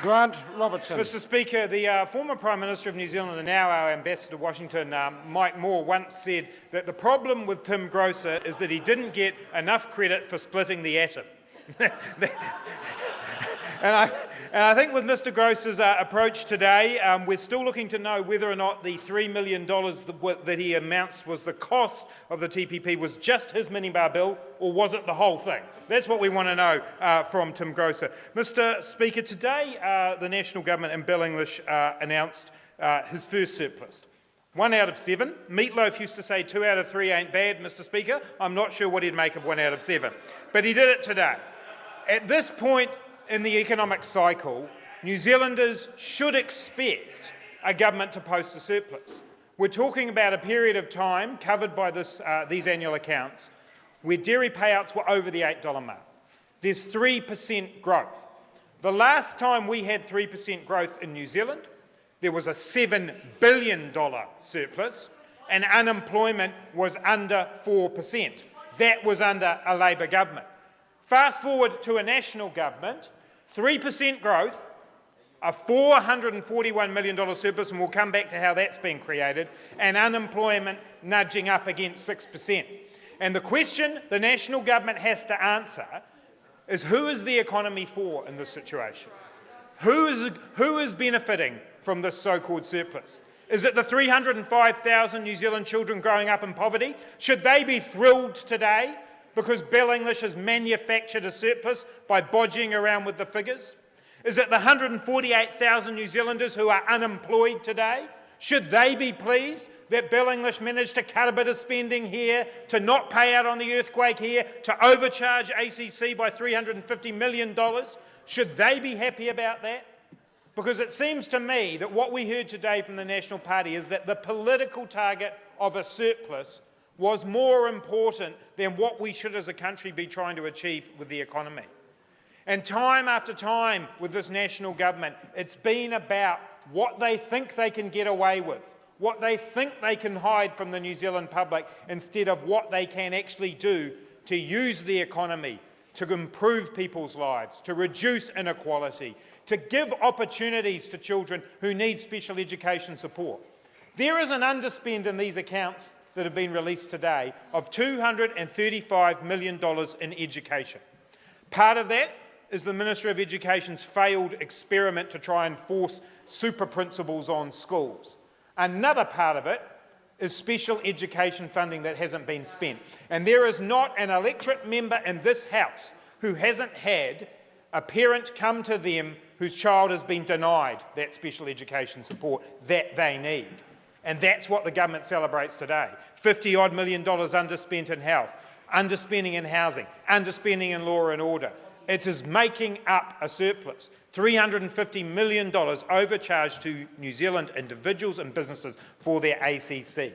Grant Robertson. Mr Speaker, the former Prime Minister of New Zealand and now our Ambassador to Washington, Mike Moore, once said that the problem with Tim Grocer is that he didn't get enough credit for splitting the atom. And I think with Mr Grocer's approach today, we're still looking to know whether or not the $3 million that he announced was the cost of the TPP was just his minibar bill, or was it the whole thing? That's what we want to know from Tim Grocer. Mr Speaker, today the National Government in Bill English announced his first surplus. 1 out of 7. Meatloaf used to say 2 out of 3 ain't bad, Mr Speaker. I'm not sure what he'd make of 1 out of 7. But he did it today. At this point in the economic cycle, New Zealanders should expect a government to post a surplus. We're talking about a period of time covered by these annual accounts where dairy payouts were over the $8 mark. There's 3% growth. The last time we had 3% growth in New Zealand, there was a $7 billion surplus and unemployment was under 4%. That was under a Labour government. Fast forward to a national government, 3% growth, a $441 million surplus, and we'll come back to how that's been created, and unemployment nudging up against 6%. And the question the national government has to answer is, who is the economy for in this situation? Who is benefiting from this so-called surplus? Is it the 305,000 New Zealand children growing up in poverty? Should they be thrilled today because Bill English has manufactured a surplus by bodging around with the figures? Is it the 148,000 New Zealanders who are unemployed today? Should they be pleased that Bill English managed to cut a bit of spending here, to not pay out on the earthquake here, to overcharge ACC by $350 million? Should they be happy about that? Because it seems to me that what we heard today from the National Party is that the political target of a surplus was more important than what we should as a country be trying to achieve with the economy. And time after time with this national government, it's been about what they think they can get away with, what they think they can hide from the New Zealand public, instead of what they can actually do to use the economy to improve people's lives, to reduce inequality, to give opportunities to children who need special education support. There is an underspend in these accounts that have been released today of $235 million in education. Part of that is the Minister of Education's failed experiment to try and force super principals on schools. Another part of it is special education funding that hasn't been spent. And there is not an electorate member in this House who hasn't had a parent come to them whose child has been denied that special education support that they need. And that's what the government celebrates today. $50-odd million underspent in health, underspending in housing, underspending in law and order. It is making up a surplus. $350 million overcharged to New Zealand individuals and businesses for their ACC.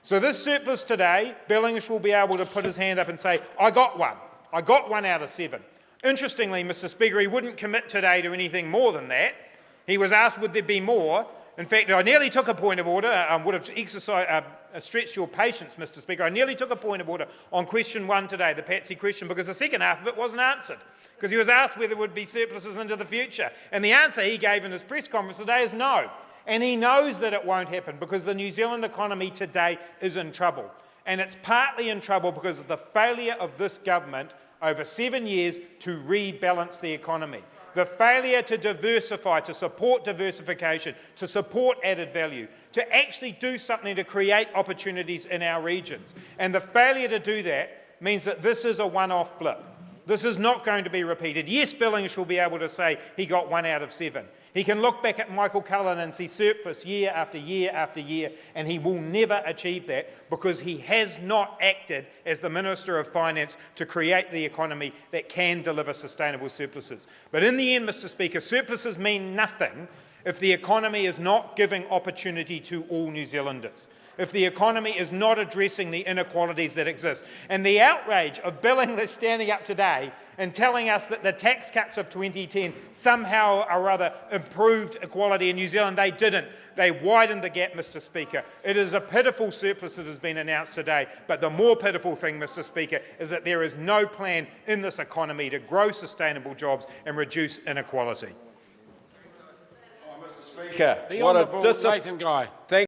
So this surplus today, Bill English will be able to put his hand up and say, I got one. I got 1 out of 7. Interestingly, Mr Speaker, he wouldn't commit today to anything more than that. He was asked, would there be more? In fact, I nearly took a point of order, would have stretched your patience, Mr Speaker. I nearly took a point of order on question 1 today, the Patsy question, because the second half of it wasn't answered. Because he was asked whether there would be surpluses into the future. And the answer he gave in his press conference today is no. And he knows that it won't happen because the New Zealand economy today is in trouble. And it's partly in trouble because of the failure of this government over 7 years to rebalance the economy. The failure to diversify, to support diversification, to support added value, to actually do something to create opportunities in our regions. And the failure to do that means that this is a one-off blip. This is not going to be repeated. Yes, Bill English will be able to say he got 1 out of 7. He can look back at Michael Cullen and see surplus year after year after year, and he will never achieve that because he has not acted as the Minister of Finance to create the economy that can deliver sustainable surpluses. But in the end, Mr Speaker, surpluses mean nothing if the economy is not giving opportunity to all New Zealanders, if the economy is not addressing the inequalities that exist. And the outrage of Bill English standing up today and telling us that the tax cuts of 2010 somehow or other improved equality in New Zealand, they didn't. They widened the gap, Mr Speaker. It is a pitiful surplus that has been announced today, but the more pitiful thing, Mr Speaker, is that there is no plan in this economy to grow sustainable jobs and reduce inequality. Speaker. The What a Honourable Nathan Guy. Thank